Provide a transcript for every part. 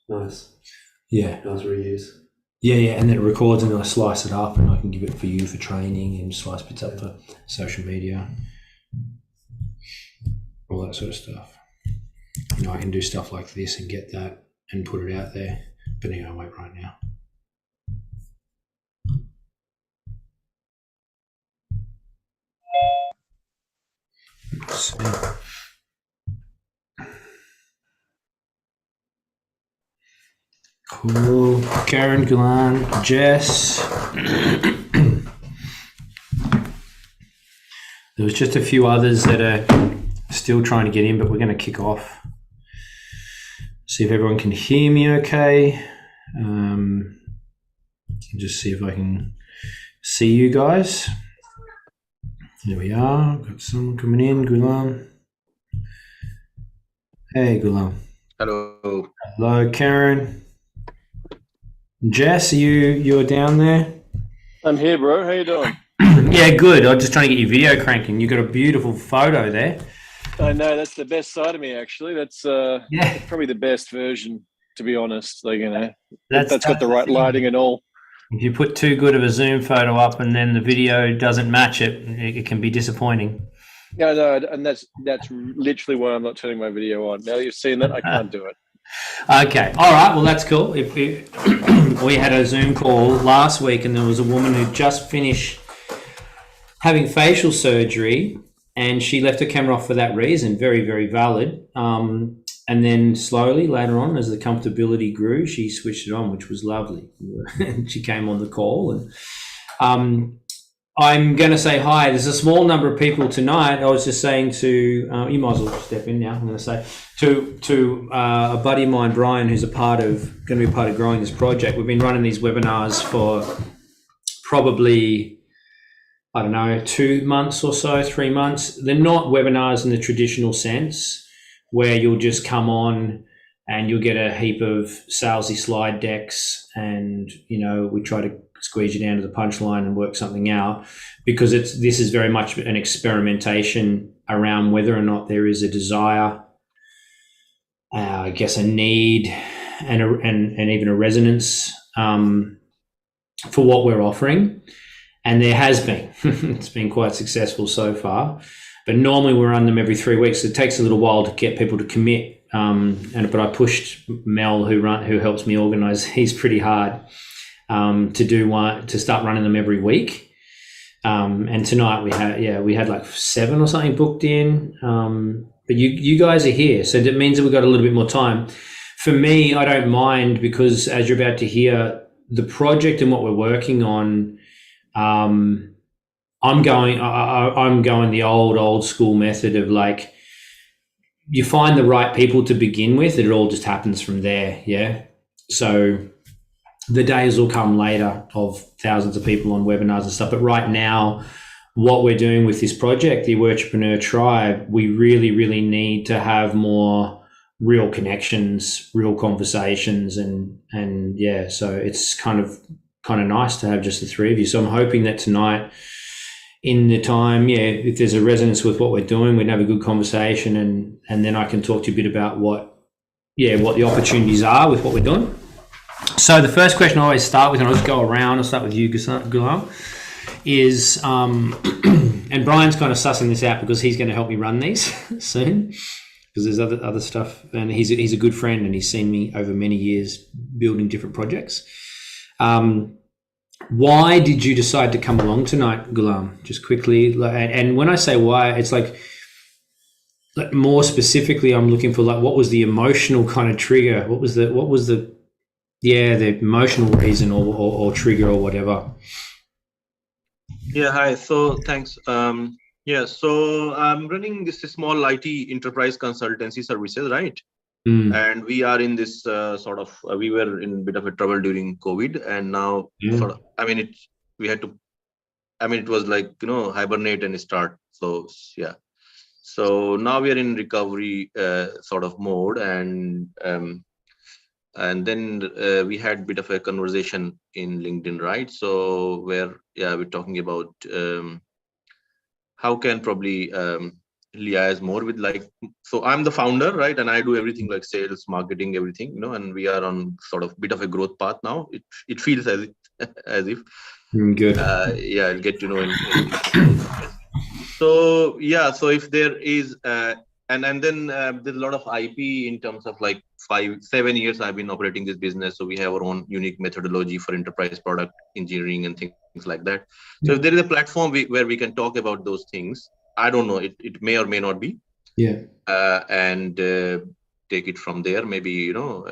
Nice. Yeah. Nice reuse. Yeah, and then it records and I slice it up and I can give it for you for training and slice bits up for social media, all that sort of stuff. You know, I can do stuff like this and get that and put it out there. But anyway, I'll wait right now. So, cool. Karen, Gulan, Jess. There was just a few others that are still trying to get in, but we're going to kick off. See if everyone can hear me okay. Just see if I can see you guys. There we are. Got someone coming in. Gulam. Hey, Gulam. Hello. Hello, Karen. Jess, you're down there? I'm here, bro. How you doing? Yeah, good. I'm just trying to get your video cranking. You've got a beautiful photo there. I know that's the best side of me, actually. That's probably the best version, to be honest. Like, you know, that's got the right lighting and all. If you put too good of a Zoom photo up and then the video doesn't match it, it can be disappointing. Yeah, no, and that's literally why I'm not turning my video on. Now that you've seen that, I can't do it. Okay. All right. Well, that's cool. If we had a Zoom call last week and there was a woman who just finished having facial surgery and she left her camera off for that reason. Very, very valid. And then slowly later on, as the comfortability grew, she switched it on, which was lovely. She came on the call. And I'm going to say hi. There's a small number of people tonight. I was just saying to, you might as well step in now, I'm going to say, to a buddy of mine, Brian, who's going to be a part of growing this project. We've been running these webinars for probably, I don't know, 2 months or so, 3 months. They're not webinars in the traditional sense, where you'll just come on and you'll get a heap of salesy slide decks and, you know, we try to squeeze you down to the punchline and work something out, because this is very much an experimentation around whether or not there is a desire, I guess a need and even a resonance for what we're offering. And there has been. It's been quite successful so far. But normally we run them every 3 weeks. It takes a little while to get people to commit. But I pushed Mel, who helps me organise. He's pretty hard to start running them every week. And tonight we had like 7 or something booked in. But you guys are here, so that means that we've got a little bit more time. For me, I don't mind, because as you're about to hear, the project and what we're working on. I'm going the old school method of, like, you find the right people to begin with. It all just happens from there. Yeah. So the days will come later of thousands of people on webinars and stuff. But right now, what we're doing with this project, the Awaretrepreneur Tribe, we really, really need to have more real connections, real conversations. And yeah, so it's kind of nice to have just the 3 of you. So I'm hoping that tonight, in the time, if there's a resonance with what we're doing, we'd have a good conversation, and then I can talk to you a bit about what the opportunities are with what we're doing. So the first question I always start with, and I'll just go around, I'll start with you, Gulam, is, and Brian's kind of sussing this out because he's going to help me run these soon, because there's other stuff, and he's a good friend and he's seen me over many years building different projects. Why did you decide to come along tonight, Gulam? Just quickly, and when I say why, it's like more specifically, I'm looking for, like, what was the emotional kind of trigger? What was the emotional reason or trigger or whatever? Yeah, hi. So thanks. So I'm running this small IT enterprise consultancy services, right? And we are in this we were in a bit of a trouble during COVID, and now it was like, hibernate and start. So yeah, so now we are in recovery mode, and then we had a bit of a conversation in LinkedIn, right? So where we're talking about how can probably liaise more with so I'm the founder, right? And I do everything like sales, marketing, everything, and we are on sort of bit of a growth path now. It feels as if Good. I'll get to know in so if there is and then there's a lot of IP in terms of 5-7 years I've been operating this business, so we have our own unique methodology for enterprise product engineering and things like that. So if there is a platform where we can talk about those things, I don't know, it may or may not be, and take it from there, maybe, So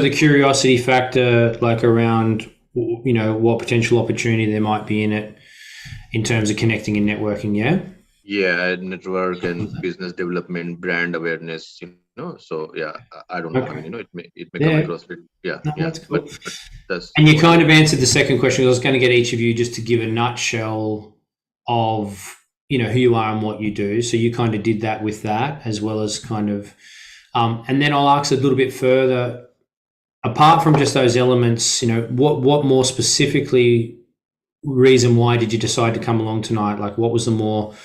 the curiosity factor, around, what potential opportunity there might be in it in terms of connecting and networking, network and business development, brand awareness, so I don't know. Okay. I mean, it may come across it. That's cool. But that's, and you kind of answered the second question. I was going to get each of you just to give a nutshell of who you are and what you do. So you kind of did that with that, as well as kind of and then I'll ask a little bit further, apart from just those elements, what more specifically reason why did you decide to come along tonight? What was the more,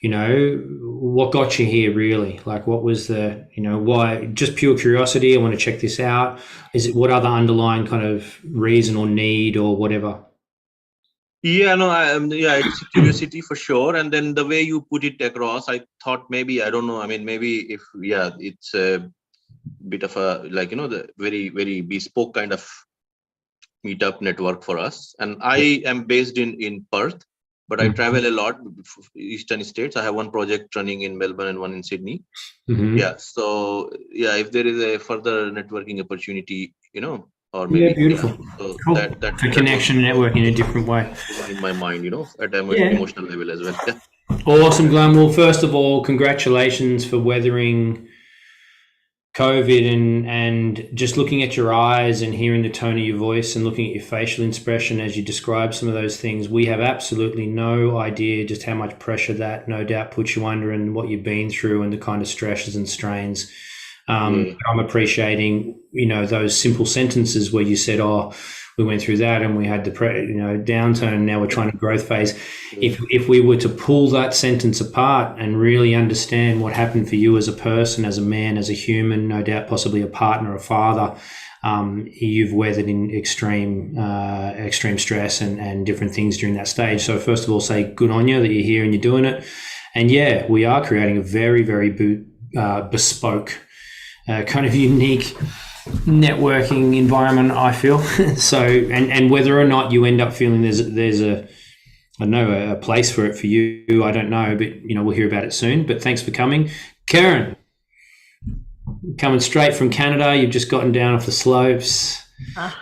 what got you here really? What was the, why? Just pure curiosity, I want to check this out. Is it what other underlying kind of reason or need or whatever? It's curiosity for sure. And then the way you put it across, I thought maybe, I don't know, I mean, maybe if, it's a bit of a, the very, very bespoke kind of meetup network for us. And I am based in Perth, but I travel a lot, eastern states. I have one project running in Melbourne and one in Sydney. So if there is a further networking opportunity, or maybe beautiful. So cool. that connection and network in a different way in my mind, at an emotional level as well. Awesome, Glenn. Well, first of all, congratulations for weathering COVID and just looking at your eyes and hearing the tone of your voice and looking at your facial expression as you describe some of those things. We have absolutely no idea just how much pressure that no doubt puts you under and what you've been through and the kind of stresses and strains. I'm appreciating, those simple sentences where you said, we went through that and we had the downturn and now we're trying to growth phase. If we were to pull that sentence apart and really understand what happened for you as a person, as a man, as a human, no doubt possibly a partner, a father, you've weathered in extreme stress and different things during that stage. So first of all, say good on you that you're here and you're doing it. And we are creating a very, very bespoke, kind of unique networking environment, I feel. So and whether or not you end up feeling there's a place for it for you, I don't know, but we'll hear about it soon. But thanks for coming. Karen, coming straight from Canada, you've just gotten down off the slopes. I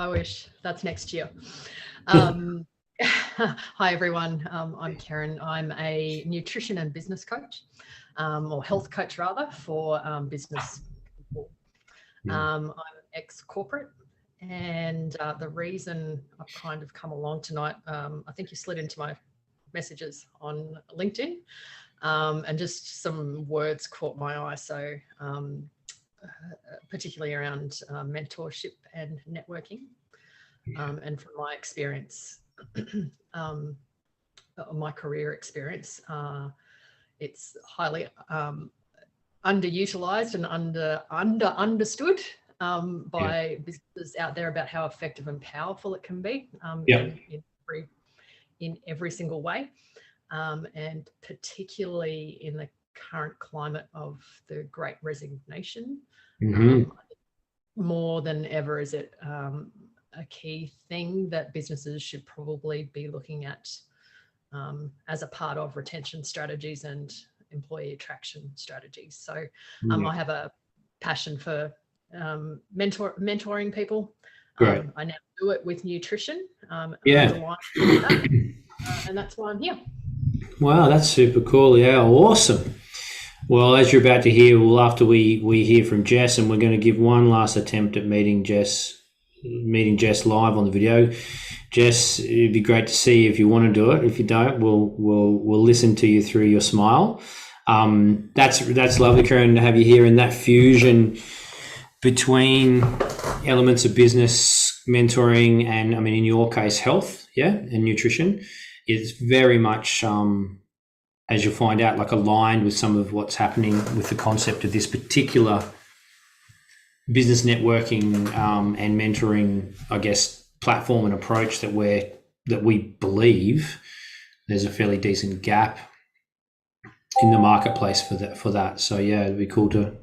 wish that's next year. Hi everyone, I'm Karen. I'm a nutrition and business coach, or health coach rather, for business people. I'm ex-corporate, and the reason I've kind of come along tonight, I think you slid into my messages on LinkedIn, and just some words caught my eye. So particularly around mentorship and networking, and from my experience, my career experience, it's highly underutilized and understood by businesses out there about how effective and powerful it can be in every single way, and particularly in the current climate of the Great Resignation. More than ever is it a key thing that businesses should probably be looking at as a part of retention strategies and employee attraction strategies. So I have a passion for mentoring people. I now do it with nutrition. And that's why I'm here. Wow, that's super cool. Yeah, awesome. Well, as you're about to hear, after we hear from Jess, and we're going to give one last attempt at meeting Jess live on the video. Jess, it'd be great to see you if you want to do it. If you don't, we'll listen to you through your smile. That's lovely, Karen, to have you here, and that fusion between elements of business, mentoring, and I mean, in your case, health, and nutrition is very much, as you'll find out, like aligned with some of what's happening with the concept of this particular business networking and mentoring, I guess, platform and approach that we believe there's a fairly decent gap in the marketplace for that. So yeah, it'd be cool to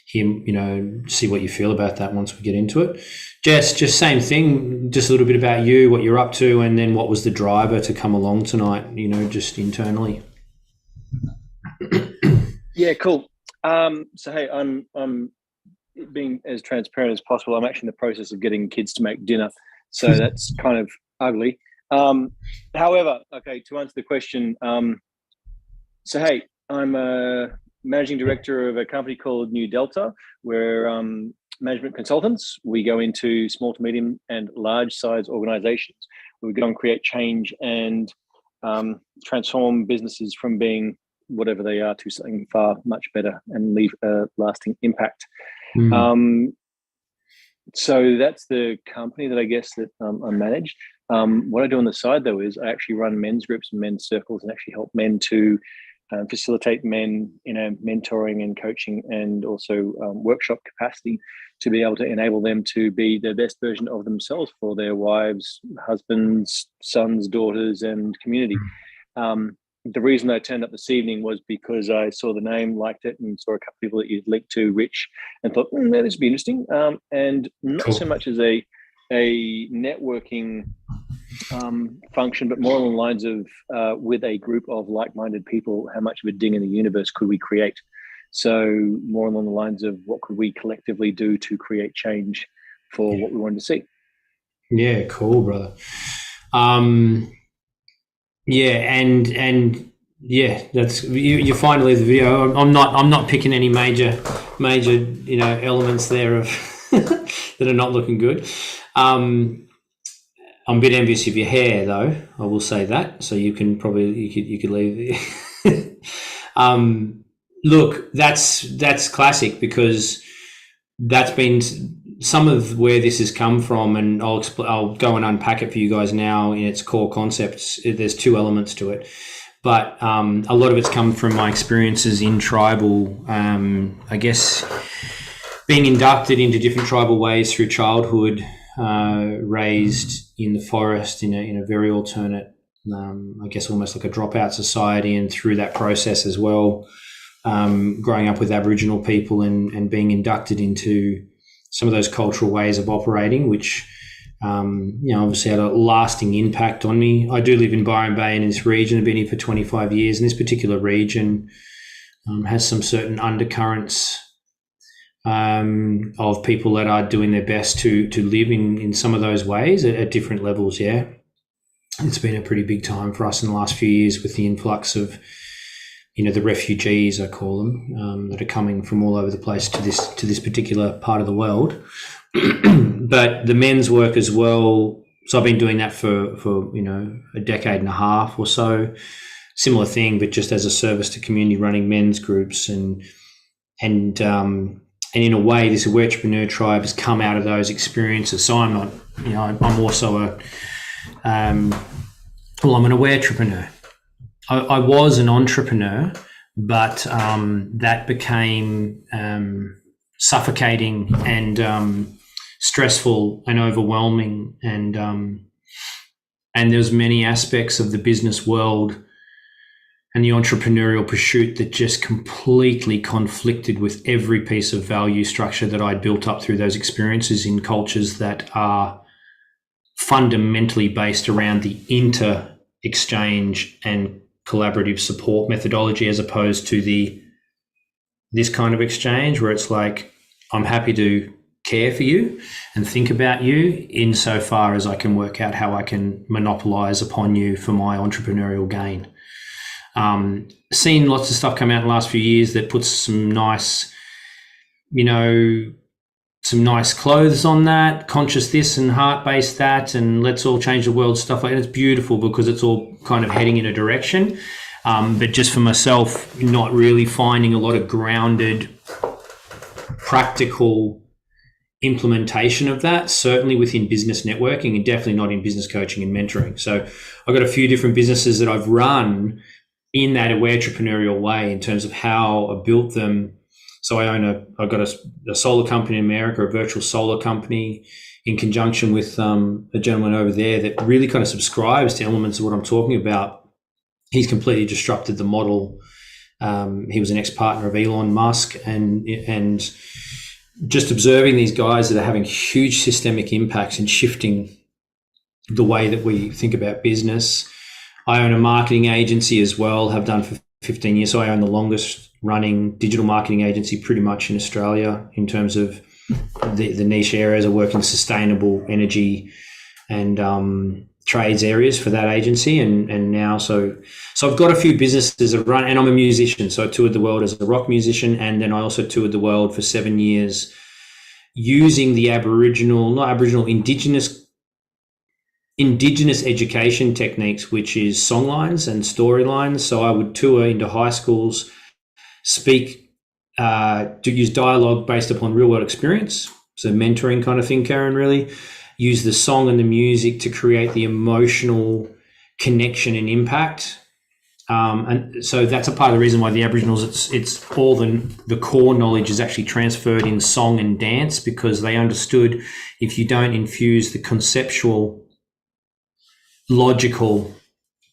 hear, see what you feel about that once we get into it. Jess, just same thing, just a little bit about you, what you're up to, and then what was the driver to come along tonight, just internally. Yeah, cool. So hey, I'm being as transparent as possible. I'm actually in the process of getting kids to make dinner, so that's kind of ugly. However, okay, to answer the question, so hey, I'm a managing director of a company called New Delta. We're management consultants. We go into small to medium and large size organizations. We go and create change and transform businesses from being whatever they are to something far much better and leave a lasting impact. So that's the company that I guess that I manage. What I do on the side though is I actually run men's groups and men's circles and actually help men to facilitate men in a mentoring and coaching and also workshop capacity to be able to enable them to be the best version of themselves for their wives, husbands, sons, daughters, and community. The reason I turned up this evening was because I saw the name, liked it, and saw a couple of people that you'd linked to, Rich, and thought, this would be interesting. And not so much as a networking function, but more along the lines of with a group of like-minded people, how much of a ding in the universe could we create? So more along the lines of what could we collectively do to create change for what we wanted to see. Yeah, cool, brother. And that's you finally the video. I'm not picking any major elements there of that are not looking good. I'm a bit envious of your hair, though. I will say that. So you can probably you could leave. Look, that's classic because that's been some of where this has come from, and I'll go and unpack it for you guys now in its core concepts. There's two elements to it, but a lot of it's come from my experiences in tribal. I guess being inducted into different tribal ways through childhood. Raised in the forest in a very alternate, I guess almost like a dropout society, and through that process as well, growing up with Aboriginal people and being inducted into some of those cultural ways of operating, which obviously had a lasting impact on me. I do live in Byron Bay in this region. I've been here for 25 years, and this particular region has some certain undercurrents of people that are doing their best to live in some of those ways at different levels. Yeah, it's been a pretty big time for us in the last few years with the influx of the refugees, I call them, that are coming from all over the place to this particular part of the world. But the men's work as well. So I've been doing that for a decade and a half or so. Similar thing, but just as a service to community, running men's groups and in a way, this Awaretrepreneur Tribe has come out of those experiences. So I'm not, I'm also I'm an Awaretrepreneur. I was an entrepreneur, but that became suffocating and stressful and overwhelming, and there's many aspects of the business world and the entrepreneurial pursuit that just completely conflicted with every piece of value structure that I'd built up through those experiences in cultures that are fundamentally based around the inter-exchange and collaborative support methodology, as opposed to this kind of exchange where it's like, I'm happy to care for you and think about you insofar as I can work out how I can monopolize upon you for my entrepreneurial gain. Seen lots of stuff come out in the last few years that puts some nice, some nice clothes on that, conscious this and heart-based that, and let's all change the world, stuff like that. It's beautiful because it's all kind of heading in a direction. But just for myself, not really finding a lot of grounded, practical implementation of that, certainly within business networking and definitely not in business coaching and mentoring. So I've got a few different businesses that I've run in that Awaretrepreneur way in terms of how I built them. So I've got a solar company in America, a virtual solar company, in conjunction with a gentleman over there that really kind of subscribes to elements of what I'm talking about. He's completely disrupted the model. He was an ex-partner of Elon Musk, and just observing these guys that are having huge systemic impacts and shifting the way that we think about business. I own a marketing agency as well, have done for 15 years. So I own the longest running digital marketing agency pretty much in Australia in terms of the niche areas. I work in sustainable energy and trades areas for that agency. And now, so I've got a few businesses that run, and I'm a musician. So I toured the world as a rock musician. And then I also toured the world for 7 years using the indigenous education techniques, which is songlines and storylines. So I would tour into high schools, speak, to use dialogue based upon real world experience. So mentoring kind of thing, Karen, really use the song and the music to create the emotional connection and impact. And so that's a part of the reason why the Aboriginals, it's all the core knowledge is actually transferred in song and dance, because they understood if you don't infuse the conceptual, logical,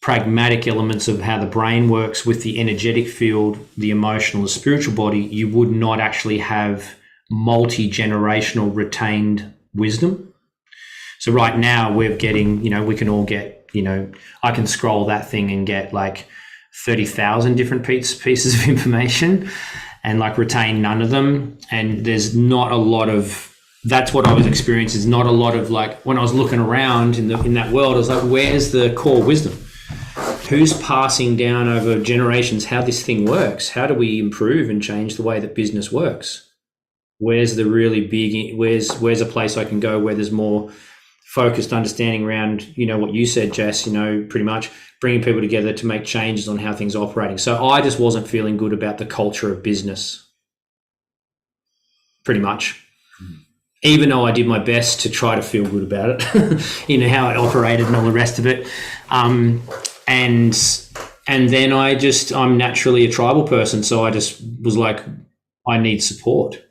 pragmatic elements of how the brain works with the energetic field, the emotional, the spiritual body, you would not actually have multi-generational retained wisdom. So right now we're getting, we can all get, I can scroll that thing and get like 30,000 different pieces of information and like retain none of them. And there's not a lot of, that's what I was experiencing, is not a lot of, like, when I was looking around in that world, I was like, where's the core wisdom? Who's passing down over generations how this thing works? How do we improve and change the way that business works? Where's the really big, where's a place I can go where there's more focused understanding around, what you said, Jess, pretty much bringing people together to make changes on how things are operating. So I just wasn't feeling good about the culture of business, pretty much. Even though I did my best to try to feel good about it, how it operated and all the rest of it. And then I'm naturally a tribal person. So I just was like, I need support.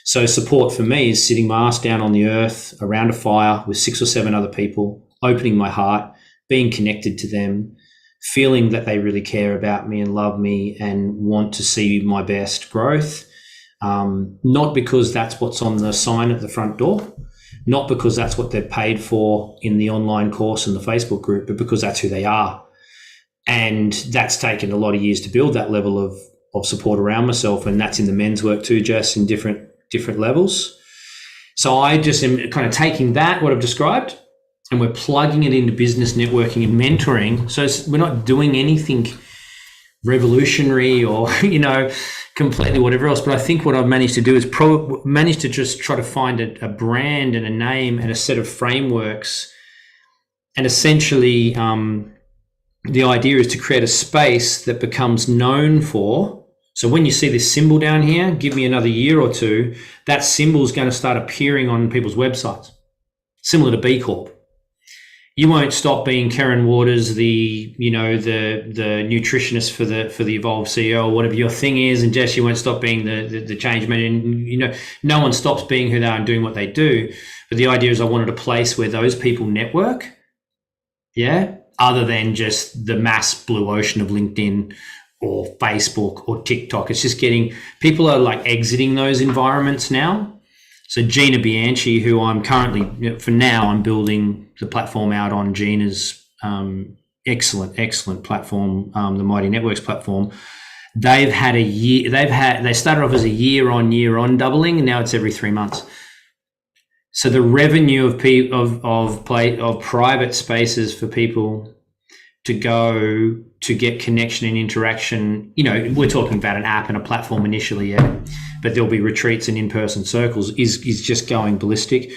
So support for me is sitting my ass down on the earth around a fire with 6 or 7 other people, opening my heart, being connected to them, feeling that they really care about me and love me and want to see my best growth. Not because that's what's on the sign at the front door, not because that's what they're paid for in the online course and the Facebook group, but because that's who they are. And that's taken a lot of years to build that level of support around myself. And that's in the men's work too, Jess, in different levels. So I just am kind of taking that, what I've described, and we're plugging it into business networking and mentoring. So we're not doing anything revolutionary or, completely whatever else. But I think what I've managed to do is managed to just try to find a brand and a name and a set of frameworks. And essentially, the idea is to create a space that becomes known for. So when you see this symbol down here, give me another year or two, that symbol is going to start appearing on people's websites, similar to B Corp. You won't stop being Karen Waters, the nutritionist for the Evolve CEO or whatever your thing is, and Jess, you won't stop being the change manager. No one stops being who they are and doing what they do. But the idea is I wanted a place where those people network, other than just the mass blue ocean of LinkedIn or Facebook or TikTok. It's just people are like exiting those environments now. So Gina Bianchi, who I'm currently, for now, I'm building the platform out on Gina's excellent platform, the Mighty Networks platform. They started off as a year on doubling, and now it's every 3 months. So the revenue of private spaces for people to go to get connection and interaction, we're talking about an app and a platform initially, but there'll be retreats and in-person circles, is just going ballistic.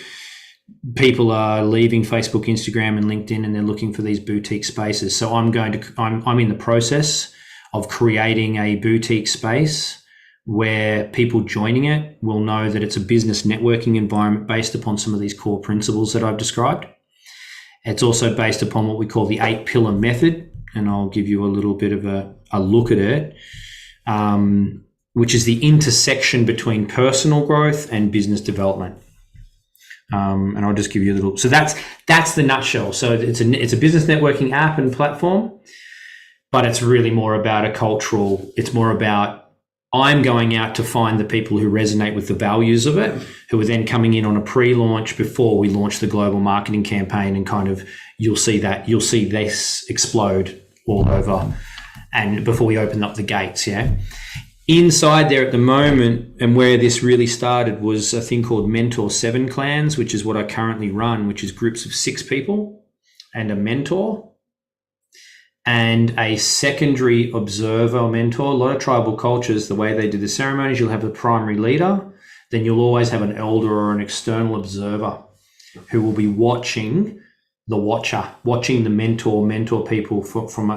People are leaving Facebook, Instagram, and LinkedIn, and they're looking for these boutique spaces. So I'm in the process of creating a boutique space where people joining it will know that it's a business networking environment based upon some of these core principles that I've described. It's also based upon what we call the 8-pillar method, and I'll give you a little bit of a look at it, which is the intersection between personal growth and business development. And I'll just give you a little. So that's the nutshell. So it's a business networking app and platform, but it's really more about a cultural. It's more about I'm going out to find the people who resonate with the values of it, who are then coming in on a pre-launch before we launch the global marketing campaign, and kind of you'll see this explode all over, and before we open up the gates, yeah. Inside there at the moment, and where this really started, was a thing called Mentor 7 Clans, which is what I currently run, which is groups of 6 people and a mentor and a secondary observer or mentor. A lot of tribal cultures, the way they do the ceremonies, you'll have a primary leader, then you'll always have an elder or an external observer who will be watching the watcher, watching the mentor people from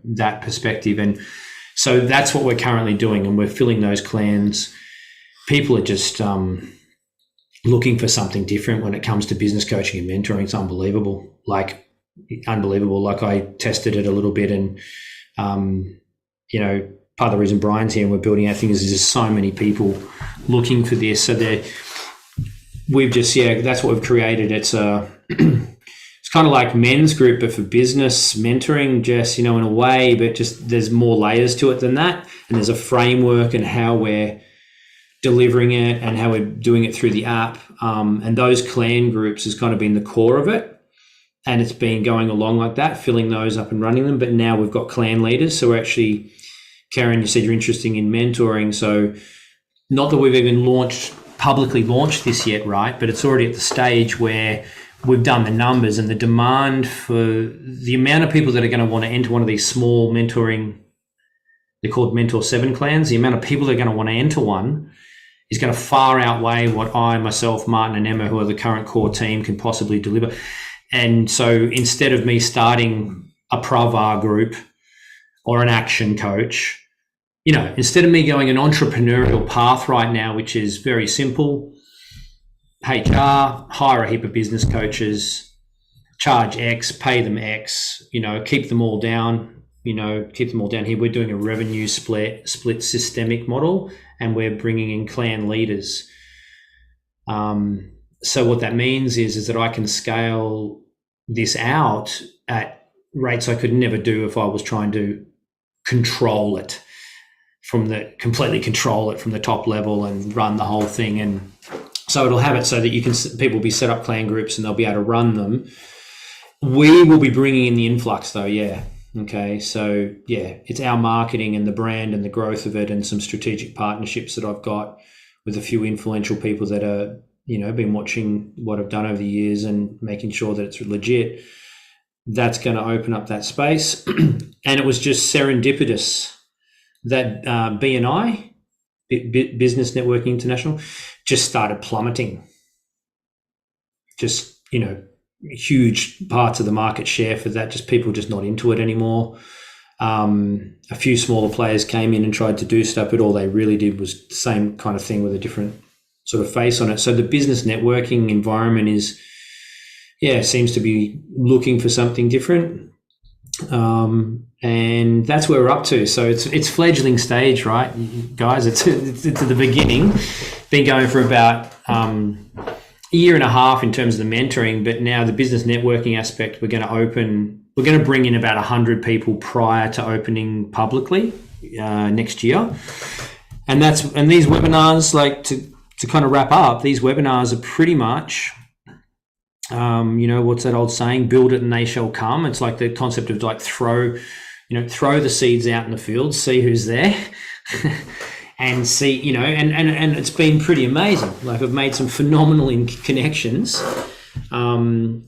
that perspective. And so that's what we're currently doing, and we're filling those clans. People are just looking for something different when it comes to business coaching and mentoring. It's unbelievable. Like I tested it a little bit, and part of the reason Brian's here and we're building our thing is there's just so many people looking for this. So that's what we've created. It's it's kind of like men's group, but for business mentoring, Jess, in a way, but just there's more layers to it than that. And there's a framework and how we're delivering it and how we're doing it through the app. And those clan groups has kind of been the core of it. And it's been going along like that, filling those up and running them. But now we've got clan leaders. So we're actually, Karen, you said you're interested in mentoring. So not that we've even publicly launched this yet, right? But it's already at the stage where we've done the numbers, and the demand for the amount of people that are going to want to enter one of these small mentoring, they're called Mentor 7 Clans, the amount of people that are going to want to enter one is going to far outweigh what I, myself, Martin and Emma, who are the current core team, can possibly deliver. And so instead of me starting a Pravar group or an action coach, instead of me going an entrepreneurial path right now, which is very simple, HR, hire a heap of business coaches, charge X, pay them X, keep them all down, here. We're doing a revenue split systemic model, and we're bringing in clan leaders. So what that means is that I can scale this out at rates I could never do if I was trying to completely control it from the top level and run the whole thing. And so it'll have it so that people will be set up clan groups and they'll be able to run them. We will be bringing in the influx though. Yeah. Okay. So yeah, it's our marketing and the brand and the growth of it, and some strategic partnerships that I've got with a few influential people that are, been watching what I've done over the years and making sure that it's legit. That's going to open up that space. And it was just serendipitous that BNI, Business Networking International, just started plummeting. Just, huge parts of the market share for that, just people just not into it anymore. A few smaller players came in and tried to do stuff, but all they really did was the same kind of thing with a different sort of face on it. So the business networking environment seems to be looking for something different. And that's where we're up to. So it's fledgling stage, right, guys? It's at the beginning. Been going for about a year and a half in terms of the mentoring, but now the business networking aspect, we're going to bring in about 100 people prior to opening publicly next year. And these webinars, like to kind of wrap up, these webinars are pretty much, what's that old saying? Build it and they shall come. It's like the concept of like throw the seeds out in the field, see who's there and see, and it's been pretty amazing. Like I've made some phenomenal connections and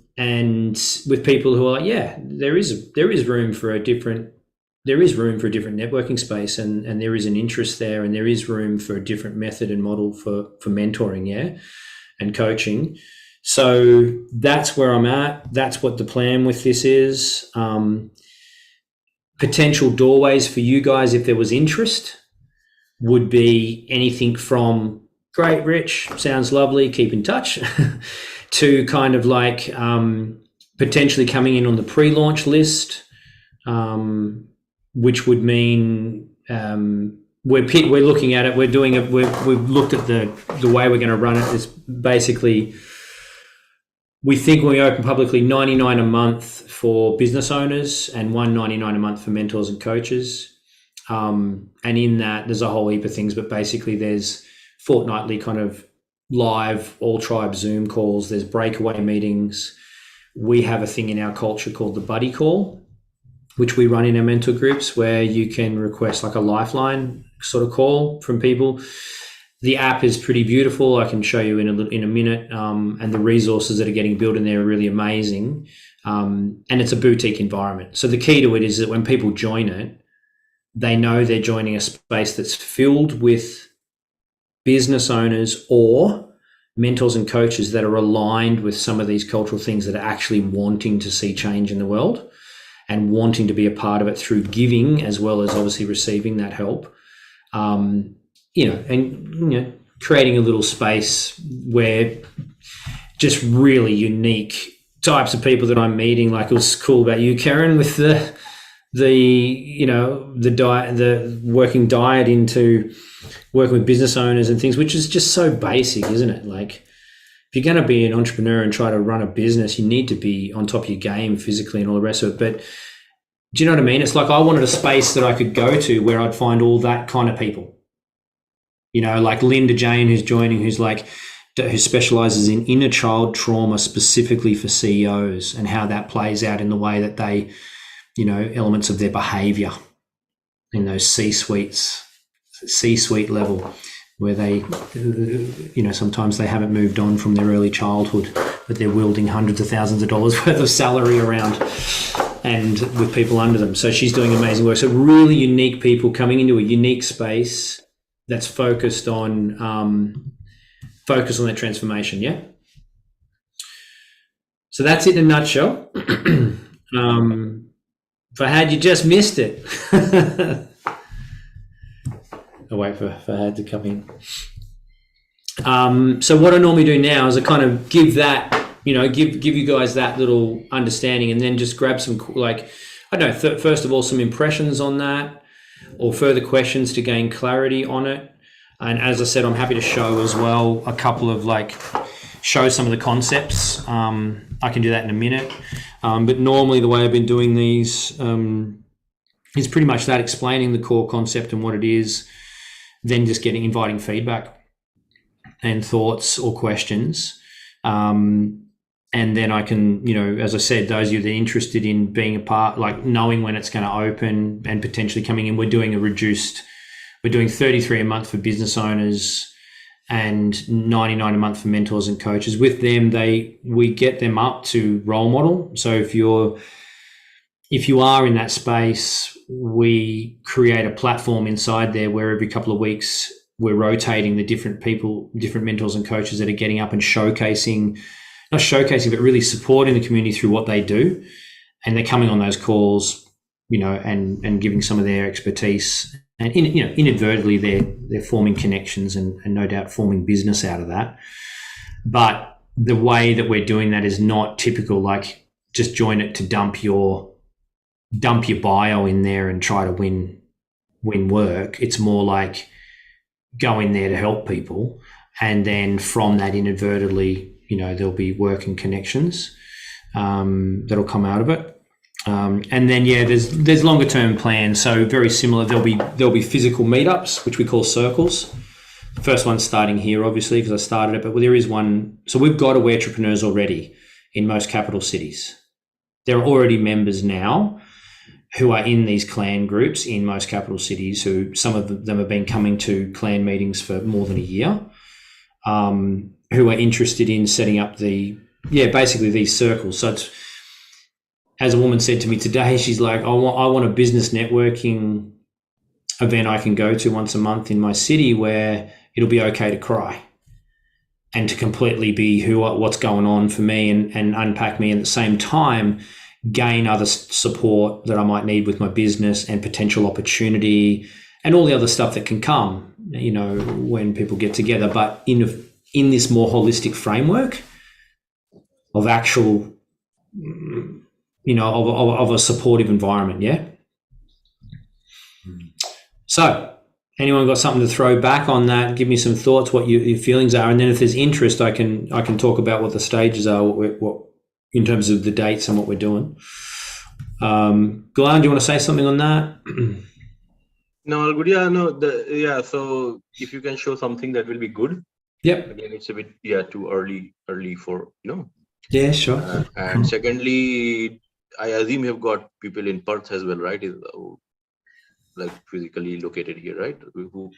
with people who are like, yeah, there is room for a different networking space, and there is an interest there, and there is room for a different method and model for mentoring, yeah, and coaching. So that's where I'm at. That's what the plan with this is. Potential doorways for you guys if there was interest would be anything from great, Rich, sounds lovely, keep in touch, to kind of like potentially coming in on the pre-launch list, which would mean we're looking at it. We're doing it. We've looked at the way we're going to run it. Is basically, we think when we open publicly, $99 a month for business owners and $199 a month for mentors and coaches. And in that, there's a whole heap of things, but basically there's fortnightly kind of live all tribe Zoom calls. There's breakaway meetings. We have a thing in our culture called the buddy call, which we run in our mentor groups, where you can request like a lifeline sort of call from people. The app is pretty beautiful. I can show you in a minute. And the resources that are getting built in there are really amazing. And it's a boutique environment. So the key to it is that when people join it, they know they're joining a space that's filled with business owners or mentors and coaches that are aligned with some of these cultural things, that are actually wanting to see change in the world and wanting to be a part of it through giving, as well as obviously receiving that help. Creating a little space where just really unique types of people that I'm meeting. Like, it was cool about you, Karen, with the diet, the working diet into working with business owners and things, which is just so basic, isn't it? Like, if you're going to be an entrepreneur and try to run a business, you need to be on top of your game physically and all the rest of it. But do you know what I mean? It's like, I wanted a space that I could go to where I'd find all that kind of people. Like Linda Jane, who's joining, who specializes in inner child trauma specifically for CEOs, and how that plays out in the way that they, elements of their behavior in those C-suite level, where they, sometimes they haven't moved on from their early childhood, but they're wielding hundreds of thousands of dollars worth of salary around and with people under them. So she's doing amazing work. So really unique people coming into a unique space that's focused on that transformation. Yeah. So that's it in a nutshell. Fahad, you just missed it. I'll wait for Fahad to come in. So what I normally do now is I kind of give that, give you guys that little understanding, and then just grab some, first of all, some impressions on that, or further questions to gain clarity on it. And as I said, I'm happy to show as well a couple of show some of the concepts. I can do that in a minute. But normally the way I've been doing these is pretty much that, explaining the core concept and what it is, then just inviting feedback and thoughts or questions. And then I can, as I said, those of you that are interested in being a part, knowing when it's going to open and potentially coming in, we're doing 33 a month for business owners and $99 a month for mentors and coaches. With them, we get them up to role model. So if you are in that space, we create a platform inside there where every couple of weeks we're rotating the different people, different mentors and coaches that are getting up and not showcasing, but really supporting the community through what they do. And they're coming on those calls, and giving some of their expertise. And inadvertently they're forming connections and no doubt forming business out of that. But the way that we're doing that is not typical, like just join it to dump your bio in there and try to win work. It's more like go in there to help people, and then from that inadvertently, there'll be work and connections that'll come out of it. And then there's longer term plans. So very similar. There'll be physical meetups, which we call circles. The first one's starting here, obviously, because I started it. But there is one. So we've got Awaretrepreneurs already in most capital cities. There are already members now who are in these clan groups in most capital cities. Who some of them have been coming to clan meetings for more than a year. Who are interested in setting up basically these circles. So it's, as a woman said to me today, she's like, I want a business networking event I can go to once a month in my city where it'll be okay to cry and to completely be what's going on for me and unpack me, and at the same time gain other support that I might need with my business and potential opportunity and all the other stuff that can come, when people get together, but in this more holistic framework of actual, of a supportive environment. Yeah. So anyone got something to throw back on that? Give me some thoughts, what your feelings are. And then if there's interest, I can talk about what the stages are, what in terms of the dates and what we're doing. Glenn, do you want to say something on that? No, all good. Yeah, no, so if you can show something, that will be good. Yep. Again, it's a bit, too early for, Yeah, sure. And secondly, I assume you've got people in Perth as well, right? Like physically located here, right? Who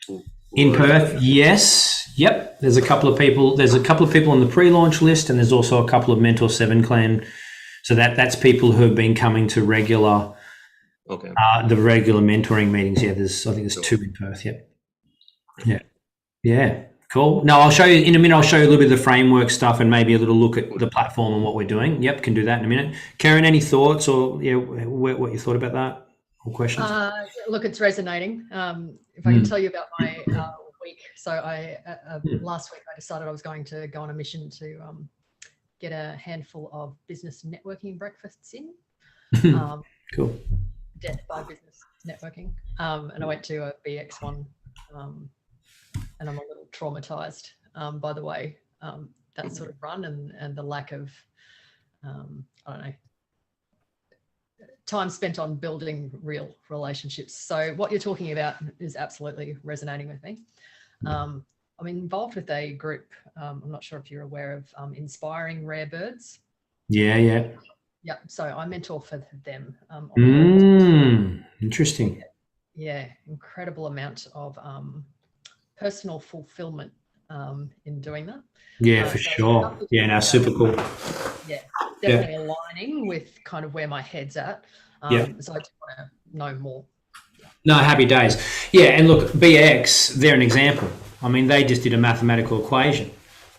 in Perth, yes. Yep. There's a couple of people on the pre-launch list, and there's also a couple of Mentor 7 Clan. So that's people who have been coming to regular, the regular mentoring meetings. Yeah, I think there's 2 in Perth. Yep. Yeah. Cool. No, I'll show you in a minute. I'll show you a little bit of the framework stuff and maybe a little look at the platform and what we're doing. Yep, can do that in a minute. Karen, any thoughts or what you thought about that? Questions? Look, it's resonating. If I can tell you about my week. So last week I decided I was going to go on a mission to get a handful of business networking breakfasts in. Cool. Death by business networking. And I went to a BX one, and I'm a little traumatized by the way that sort of run and the lack of, time spent on building real relationships. So what you're talking about is absolutely resonating with me. I'm involved with a group. I'm not sure if you're aware of Inspiring Rare Birds. Yeah. Yeah. So I mentor for them. Interesting. Yeah. Incredible amount of personal fulfillment in doing that. Yeah, for sure. Yeah, no, super cool. Yeah, definitely aligning with kind of where my head's at. So I just want to know more. No, happy days. Yeah, and look, BX, they're an example. I mean, they just did a mathematical equation.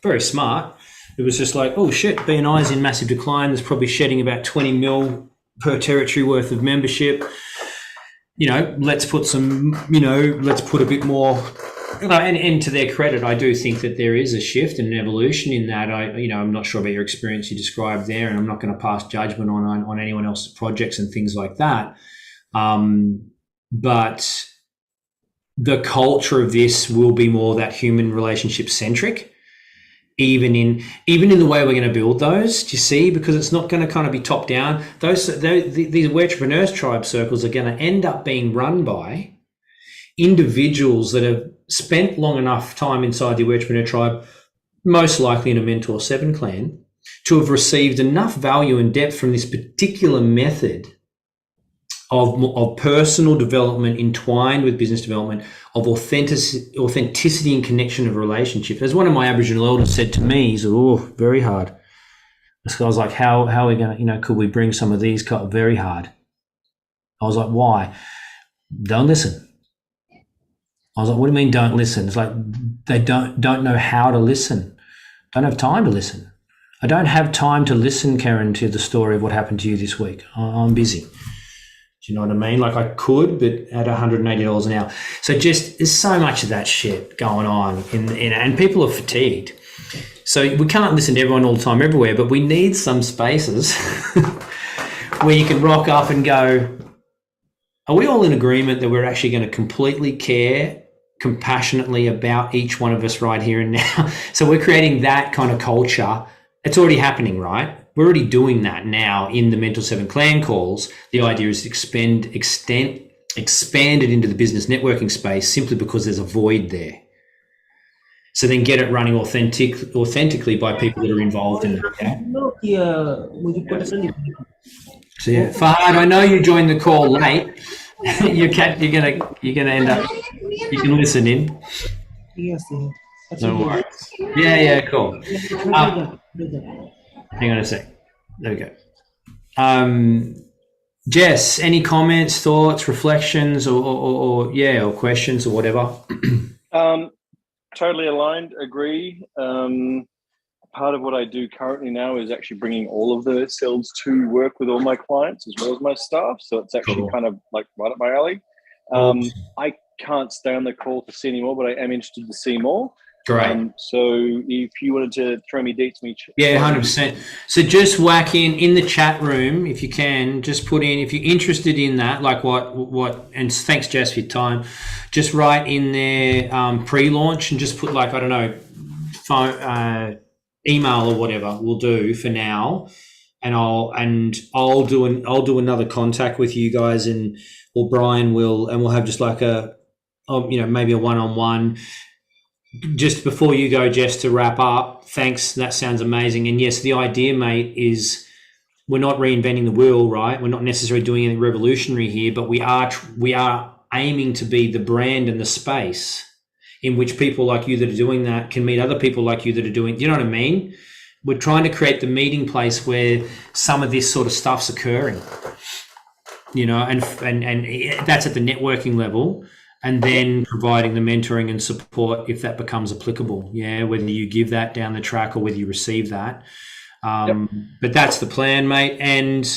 Very smart. It was just like, oh shit, BNI is in massive decline. There's probably shedding about 20 mil per territory worth of membership. Let's put a bit more. And to their credit, I do think that there is a shift and an evolution in that. I'm not sure about your experience you described there, and I'm not going to pass judgment on anyone else's projects and things like that. But the culture of this will be more that human relationship centric, even in the way we're going to build those. Do you see? Because it's not going to kind of be top down. These Awaretrepreneur Tribe circles are going to end up being run by individuals that have spent long enough time inside the Awaretrepreneur Tribe, most likely in a Mentor 7 Clan, to have received enough value and depth from this particular method of personal development entwined with business development, of authenticity and connection of relationship. As one of my Aboriginal elders said to me, he said, very hard. I was like, how are we going to, could we bring some of these? Very hard. I was like, why? Don't listen. I was like, what do you mean don't listen? It's like they don't know how to listen. Don't have time to listen. I don't have time to listen, Karen, to the story of what happened to you this week. I'm busy. Do you know what I mean? Like I could, but at $180 an hour. So just there's so much of that shit going on and people are fatigued. So we can't listen to everyone all the time everywhere, but we need some spaces where you can rock up and go, are we all in agreement that we're actually going to completely care compassionately about each one of us right here and now? So we're creating that kind of culture. It's already happening, right? We're already doing that now in the Mentor 7 Clan calls. The idea is to expand it into the business networking space simply because there's a void there. So then get it running authentically by people that are involved in it. Okay? So yeah, Fahad, I know you joined the call late. you're gonna end up. You can listen in. Yes. No worries. Yeah, cool. Hang on a sec. There we go. Jess, any comments, thoughts, reflections, or questions or whatever? Totally aligned. Agree. Part of what I do currently now is actually bringing all of the cells to work with all my clients as well as my staff. So it's actually kind of like right up my alley. I can't stay on the call to see any more, but I am interested to see more. Great. So if you wanted to throw me deets, yeah, 100%. So just whack in the chat room if you can. Just put in if you're interested in that, like what. And thanks, Jess, for your time. Just write in there pre-launch and just put like I don't know, phone, email or whatever will do for now. And I'll do another contact with you guys or Brian will, and we'll have just like maybe a one-on-one. Just before you go, Jess, to wrap up, thanks. That sounds amazing. And yes, the idea, mate, is we're not reinventing the wheel, right? We're not necessarily doing anything revolutionary here, but we are aiming to be the brand and the space in which people like you that are doing that can meet other people like you that are doing, you know what I mean? We're trying to create the meeting place where some of this sort of stuff's occurring, and that's at the networking level. And then providing the mentoring and support if that becomes applicable. Yeah, whether you give that down the track or whether you receive that. But that's the plan, mate. And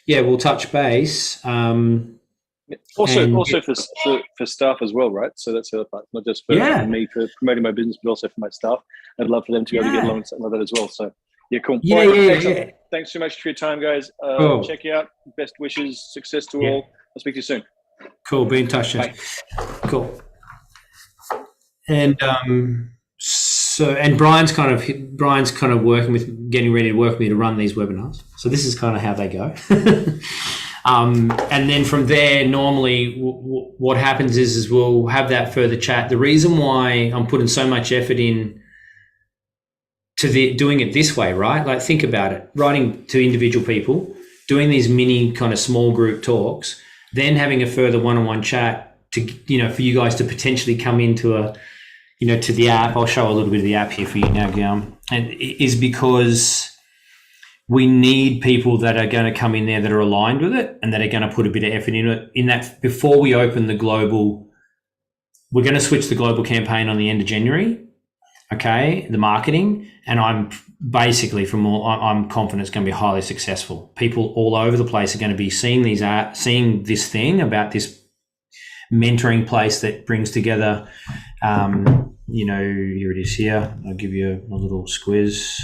yeah, we'll touch base. Also for staff as well, right? So that's the other part, not just for me for promoting my business, but also for my staff. I'd love for them to be able to get along with something like that as well. So yeah, cool. Yeah. Thanks so much for your time, guys. Check you out. Best wishes, success to all. I'll speak to you soon. Cool. Be in touch. Bye. Cool. And Brian's kind of getting ready to work with me to run these webinars. So this is kind of how they go. And then from there, normally what happens is we'll have that further chat. The reason why I'm putting so much effort in to doing it this way, right? Like think about it, writing to individual people, doing these mini kind of small group talks, then having a further one-on-one chat to, for you guys to potentially come into to the app. I'll show a little bit of the app here for you now, Guillaume. And it is because we need people that are going to come in there that are aligned with it and that are going to put a bit of effort in it. In that, before we open the global, we're going to switch the global campaign on the end of January. Okay, the marketing, and I'm basically I'm confident it's going to be highly successful. People all over the place are going to be seeing this thing about this mentoring place that brings together. Here it is. Here, I'll give you a little squiz.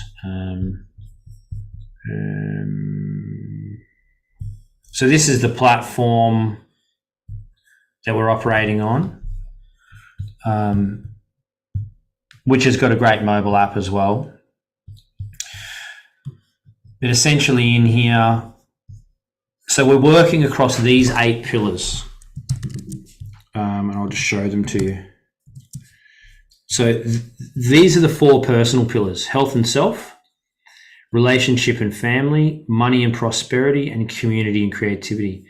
So this is the platform that we're operating on. Which has got a great mobile app as well. But essentially in here, so we're working across these 8 pillars. And I'll just show them to you. So these are the 4 personal pillars: health and self, relationship and family, money and prosperity, and community and creativity.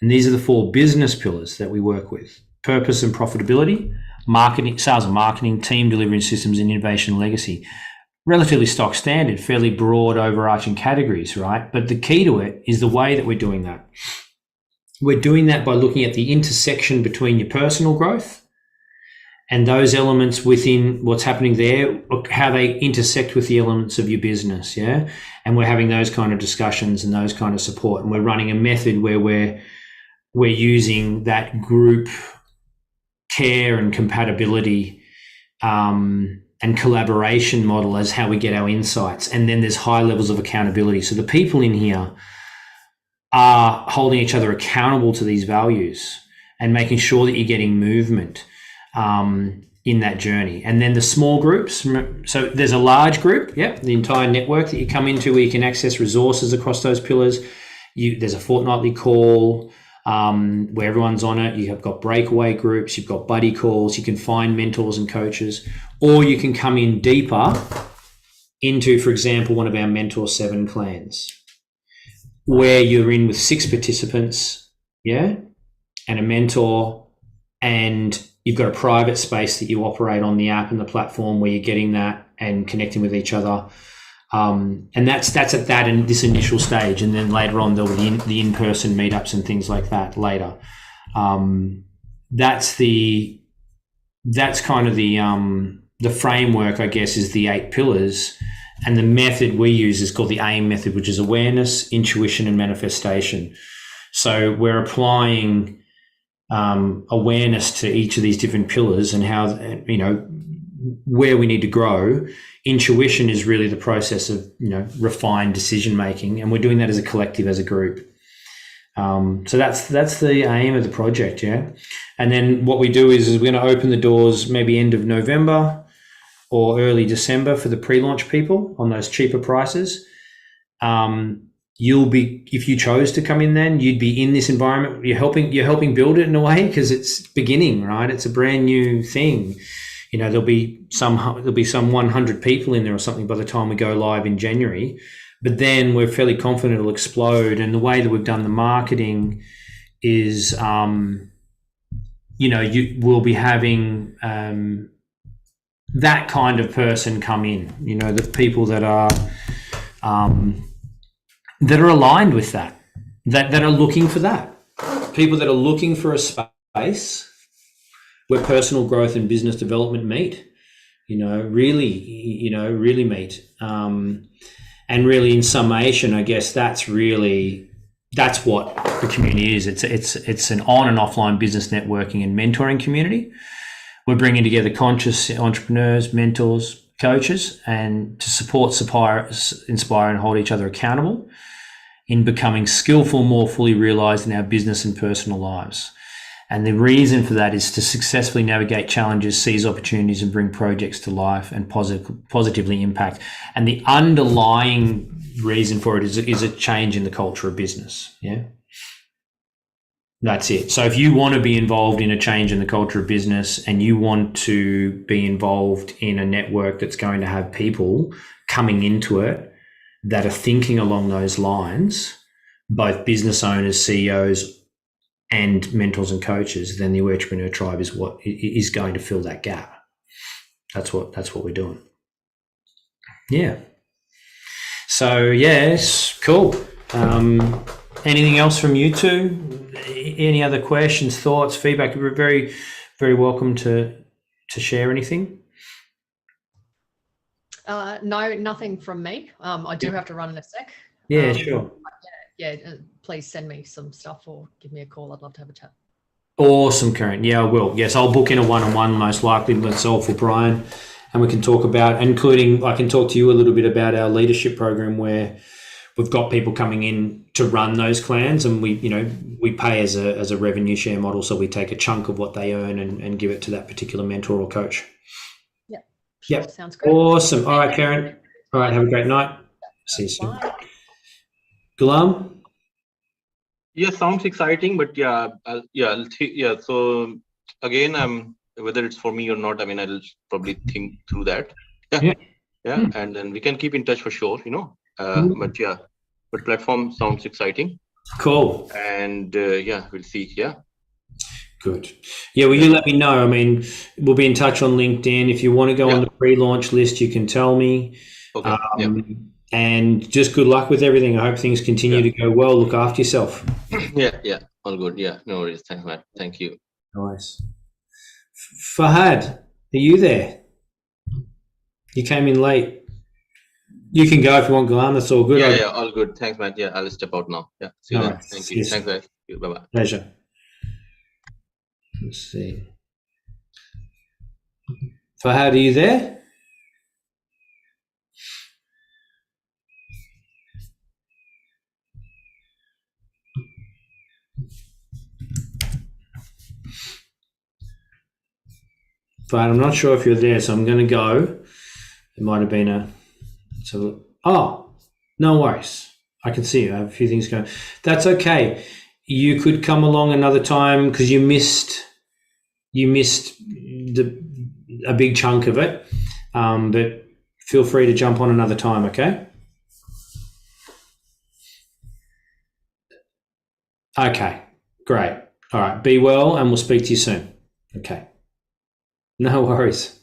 And these are the 4 business pillars that we work with: purpose and profitability, marketing, sales and marketing, team delivery and systems, and innovation and legacy. Relatively stock standard, fairly broad overarching categories, right? But the key to it is the way that we're doing that. We're doing that by looking at the intersection between your personal growth and those elements within what's happening there, how they intersect with the elements of your business, yeah? And we're having those kind of discussions and those kind of support. And we're running a method where we're using that group care and compatibility and collaboration model as how we get our insights. And then there's high levels of accountability. So the people in here are holding each other accountable to these values and making sure that you're getting movement in that journey. And then the small groups, so there's a large group, the entire network that you come into where you can access resources across those pillars. There's a fortnightly call where everyone's on it. You have got breakaway groups, you've got buddy calls, you can find mentors and coaches, or you can come in deeper into, for example, one of our Mentor 7 clans, where you're in with 6 participants, and a mentor, and you've got a private space that you operate on the app and the platform where you're getting that and connecting with each other. And that's at that in this initial stage, and then later on there'll be the in-person meetups and things like that later. That's kind of the framework, I guess, is the 8 pillars, and the method we use is called the AIM method, which is awareness, intuition, and manifestation. So we're applying awareness to each of these different pillars and how, where we need to grow. Intuition is really the process of, refined decision making, and we're doing that as a collective, as a group. So that's the aim of the project, yeah. And then what we do is we're going to open the doors maybe end of November or early December for the pre-launch people on those cheaper prices. You'll be, if you chose to come in, then you'd be in this environment. You're helping build it in a way, because it's beginning, right? It's a brand new thing. There'll be some 100 people in there or something by the time we go live in January. But then we're fairly confident it'll explode. And the way that we've done the marketing is, we'll be having that kind of person come in. The people that are aligned with that are looking for that. People that are looking for a space where personal growth and business development meet. Really meet. And really, in summation, I guess that's what the community is. It's an on and offline business networking and mentoring community. We're bringing together conscious entrepreneurs, mentors, coaches, and to support, inspire, and hold each other accountable in becoming skillful, more fully realized in our business and personal lives. And the reason for that is to successfully navigate challenges, seize opportunities, and bring projects to life and positively impact. And the underlying reason for it is a change in the culture of business. Yeah. That's it. So if you want to be involved in a change in the culture of business, and you want to be involved in a network that's going to have people coming into it that are thinking along those lines, both business owners, CEOs, and mentors and coaches, then the Awaretrepreneur Tribe is what is going to fill that gap. That's what we're doing. Yeah. So yes, cool. Anything else from you two? Any other questions, thoughts, feedback? You're very, very welcome to share anything. No, nothing from me. I do have to run in a sec. Yeah, sure. Please send me some stuff or give me a call. I'd love to have a chat. Awesome, Karen. Yeah, I will. Yes, I'll book in a one-on-one most likely with myself or Brian, and we can talk about, including, I can talk to you a little bit about our leadership program, where we've got people coming in to run those clans, and we pay as a revenue share model. So we take a chunk of what they earn and give it to that particular mentor or coach. Yeah. Sure. Yep. Sounds great. Awesome. All right, Karen. All right. Have a great night. See you soon. Bye. Gulam? Yeah, sounds exciting, but so again, whether it's for me or not, I'll probably think through that. Yeah. And then we can keep in touch for sure, but platform sounds exciting. Cool. And we'll see. Yeah. Good. Yeah, well, you let me know. We'll be in touch on LinkedIn. If you want to go on the pre-launch list, you can tell me. Okay. And just good luck with everything. I hope things continue to go well. Look after yourself. Yeah. All good. Yeah. No worries. Thanks, Matt. Thank you. Nice. Fahad, are you there? You came in late. You can go if you want, Gulam. That's all good. Yeah, all good. Thanks, Matt. Yeah, I'll step out now. Yeah. See you then. Thank you. Yes. Thanks, guys. Bye-bye. Pleasure. Let's see. Fahad, are you there? But I'm not sure if you're there, so I'm going to go. It might have been no worries. I can see you. I have a few things going. That's okay. You could come along another time because you missed a big chunk of it. But feel free to jump on another time, okay? Okay, great. All right, be well, and we'll speak to you soon. Okay. No worries.